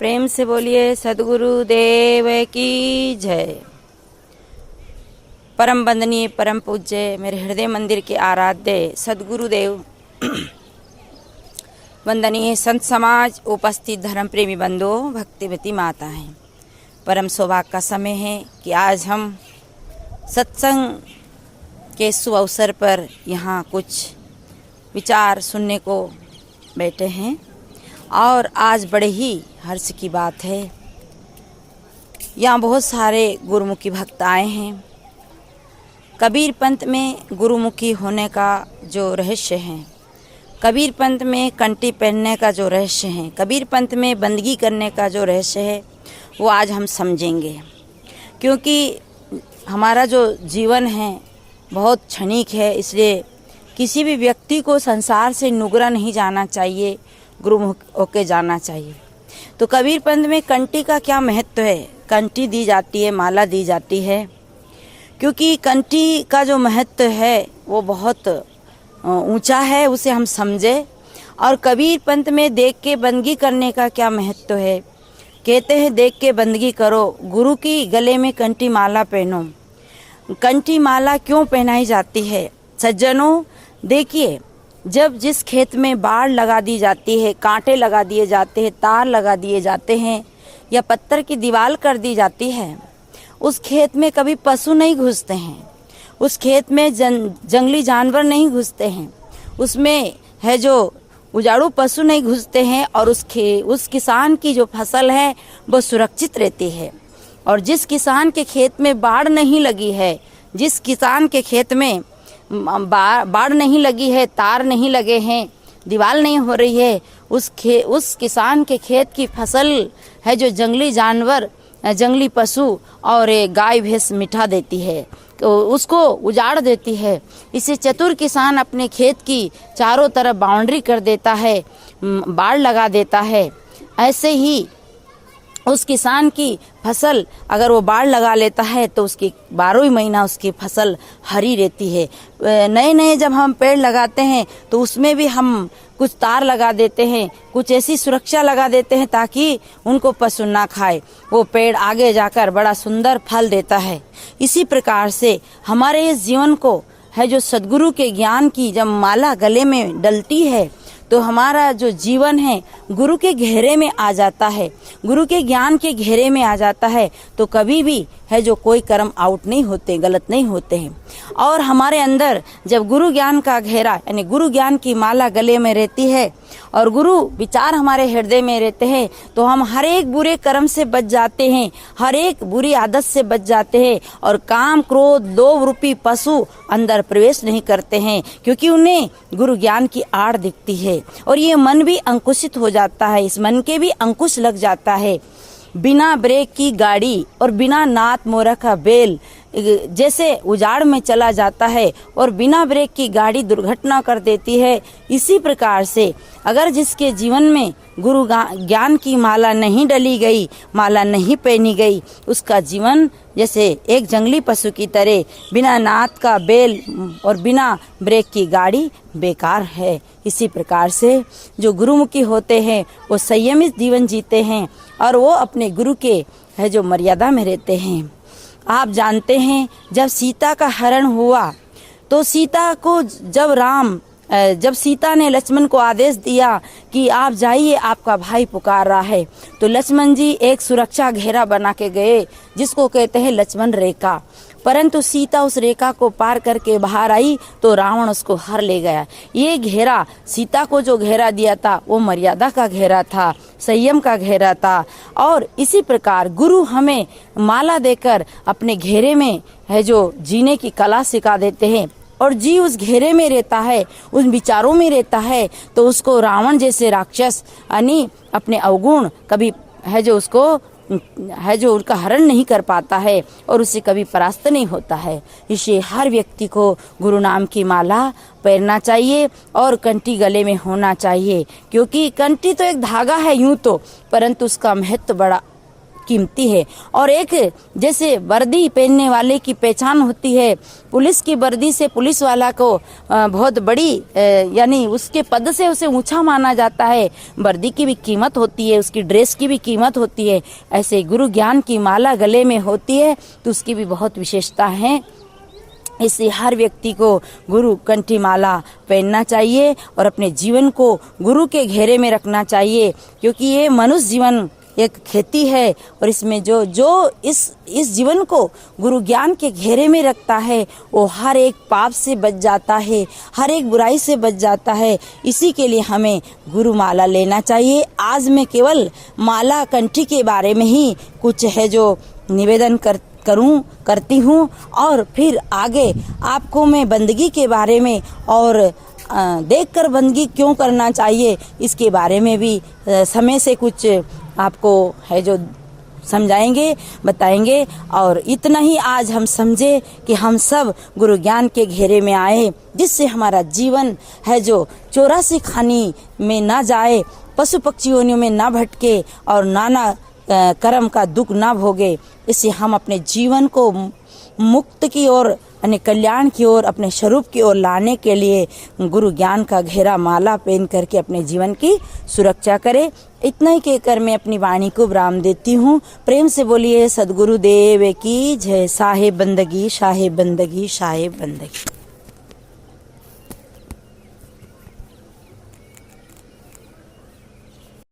प्रेम से बोलिए सद्गुरु देव की जय। परम वंदनीय परम पूज्य मेरे हृदय मंदिर के आराध्य सद्गुरुदेव, वंदनीय संत समाज, उपस्थित धर्म प्रेमी बंधुओं, भक्तिवती माता हैं। परम सौभाग्य का समय है कि आज हम सत्संग के शुभ अवसर पर यहाँ कुछ विचार सुनने को बैठे हैं और आज बड़े ही हर्ष की बात है। यहाँ बहुत सारे गुरुमुखी भक्त आए हैं। कबीर पंथ में गुरुमुखी होने का जो रहस्य है, कबीर पंथ में कंठी पहनने का जो रहस्य है, कबीर पंथ में बंदगी करने का जो रहस्य है, वो आज हम समझेंगे। क्योंकि हमारा जो जीवन है बहुत क्षणिक है, इसलिए किसी भी व्यक्ति को संसार से नुगरा नहीं जाना चाहिए, गुरुमुख होके जाना चाहिए। तो कबीर पंथ में कंठी का क्या महत्व है? कंठी दी जाती है, माला दी जाती है, क्योंकि कंठी का जो महत्व है वो बहुत ऊंचा है, उसे हम समझे। और कबीर पंथ में देख के बंदगी करने का क्या महत्व है? कहते हैं देख के बंदगी करो, गुरु की गले में कंठी माला पहनो। कंठी माला क्यों पहनाई जाती है? सज्जनों देखिए, जब जिस खेत में बाढ़ लगा दी जाती है, कांटे लगा दिए जाते हैं, तार लगा दिए जाते हैं या पत्थर की दीवार कर दी जाती है, उस खेत में कभी पशु नहीं घुसते हैं, उस खेत में जंगली जानवर नहीं घुसते हैं, उसमें है जो उजाड़ू पशु नहीं घुसते हैं और उस किसान की जो फसल है वो सुरक्षित रहती है। और जिस किसान के खेत में बाढ़ नहीं लगी है, जिस किसान के खेत में बाढ़ नहीं लगी है, तार नहीं लगे हैं, दीवार नहीं हो रही है, उस किसान के खेत की फसल है जो जंगली जानवर, जंगली पशु और गाय भैंस मिटा देती है, तो उसको उजाड़ देती है। इसे चतुर किसान अपने खेत की चारों तरफ बाउंड्री कर देता है, बाड़ लगा देता है। ऐसे ही उस किसान की फसल अगर वो बाढ़ लगा लेता है तो उसकी 12 ही महीना उसकी फसल हरी रहती है। नए नए जब हम पेड़ लगाते हैं तो उसमें भी हम कुछ तार लगा देते हैं, कुछ ऐसी सुरक्षा लगा देते हैं ताकि उनको पशु ना खाए। वो पेड़ आगे जाकर बड़ा सुंदर फल देता है। इसी प्रकार से हमारे इस जीवन को है जो सद्गुरु के ज्ञान की जब माला गले में डलती है तो हमारा जो जीवन है गुरु के घेरे में आ जाता है, गुरु के ज्ञान के घेरे में आ जाता है। तो कभी भी है जो कोई कर्म आउट नहीं होते, गलत नहीं होते हैं। और हमारे अंदर जब गुरु ज्ञान का घेरा यानी गुरु ज्ञान की माला गले में रहती है और गुरु विचार हमारे हृदय में रहते हैं तो हम हर एक बुरे कर्म से बच जाते हैं, हर एक बुरी आदत से बच जाते हैं और काम, क्रोध, लोभ रूपी पशु अंदर प्रवेश नहीं करते हैं, क्योंकि उन्हें गुरु ज्ञान की आड़ दिखती है। और ये मन भी अंकुशित हो जाता है, इस मन के भी अंकुश लग जाता है। बिना ब्रेक की गाड़ी और बिना नाथ मोरा का बेल जैसे उजाड़ में चला जाता है और बिना ब्रेक की गाड़ी दुर्घटना कर देती है, इसी प्रकार से अगर जिसके जीवन में गुरु ज्ञान की माला नहीं डली गई, माला नहीं पहनी गई, उसका जीवन जैसे एक जंगली पशु की तरह बिना नाथ का बेल और बिना ब्रेक की गाड़ी बेकार है। इसी प्रकार से जो गुरुमुखी होते हैं वो संयमित जीवन जीते हैं और वो अपने गुरु के है जो मर्यादा में रहते हैं। आप जानते हैं जब सीता का हरण हुआ तो सीता को जब सीता ने लक्ष्मण को आदेश दिया कि आप जाइए, आपका भाई पुकार रहा है, तो लक्ष्मण जी एक सुरक्षा घेरा बना के गए जिसको कहते हैं लक्ष्मण रेखा। परंतु सीता उस रेखा को पार करके बाहर आई तो रावण उसको हर ले गया। ये घेरा, सीता को जो घेरा दिया था वो मर्यादा का घेरा था, संयम का घेरा था। और इसी प्रकार गुरु हमें माला देकर अपने घेरे में है जो जीने की कला सिखा देते हैं और जी उस घेरे में रहता है, उन विचारों में रहता है, तो उसको रावण जैसे राक्षस यानी अपने अवगुण कभी है जो उसको है जो उनका हरण नहीं कर पाता है और उससे कभी परास्त नहीं होता है। इसलिए हर व्यक्ति को गुरु नाम की माला पहनना चाहिए और कंठी गले में होना चाहिए, क्योंकि कंठी तो एक धागा है यूं तो, परंतु उसका महत्व बड़ा कीमती है। और एक जैसे वर्दी पहनने वाले की पहचान होती है, पुलिस की वर्दी से पुलिस वाला को बहुत बड़ी यानी उसके पद से उसे ऊंचा माना जाता है, वर्दी की भी कीमत होती है, उसकी ड्रेस की भी कीमत होती है। ऐसे गुरु ज्ञान की माला गले में होती है तो उसकी भी बहुत विशेषता है। इसलिए हर व्यक्ति को गुरु कंठी माला पहनना चाहिए और अपने जीवन को गुरु के घेरे में रखना चाहिए, क्योंकि ये मनुष्य जीवन एक खेती है और इसमें जो इस जीवन को गुरु ज्ञान के घेरे में रखता है वो हर एक पाप से बच जाता है, हर एक बुराई से बच जाता है। इसी के लिए हमें गुरु माला लेना चाहिए। आज मैं केवल माला कंठी के बारे में ही कुछ है जो निवेदन करती हूँ और फिर आगे आपको मैं बंदगी के बारे में और देखकर बंदगी क्यों करना चाहिए इसके बारे में भी समय से कुछ आपको है जो समझाएंगे, बताएंगे। और इतना ही आज हम समझे कि हम सब गुरु ज्ञान के घेरे में आए, जिससे हमारा जीवन है जो 84 खानी में ना जाए, पशु पक्षियों में ना भटके और नाना कर्म का दुख ना भोगे। इससे हम अपने जीवन को मुक्त की ओर यानी कल्याण की ओर, अपने स्वरूप की ओर लाने के लिए गुरु ज्ञान का घेरा माला पहन करके अपने जीवन की सुरक्षा करें। इतना ही कहकर मैं अपनी वाणी को विराम देती हूँ। प्रेम से बोलिए सद्गुरु देव की जय। साहेब बंदगी, साहेब बंदगी, साहेब बंदगी।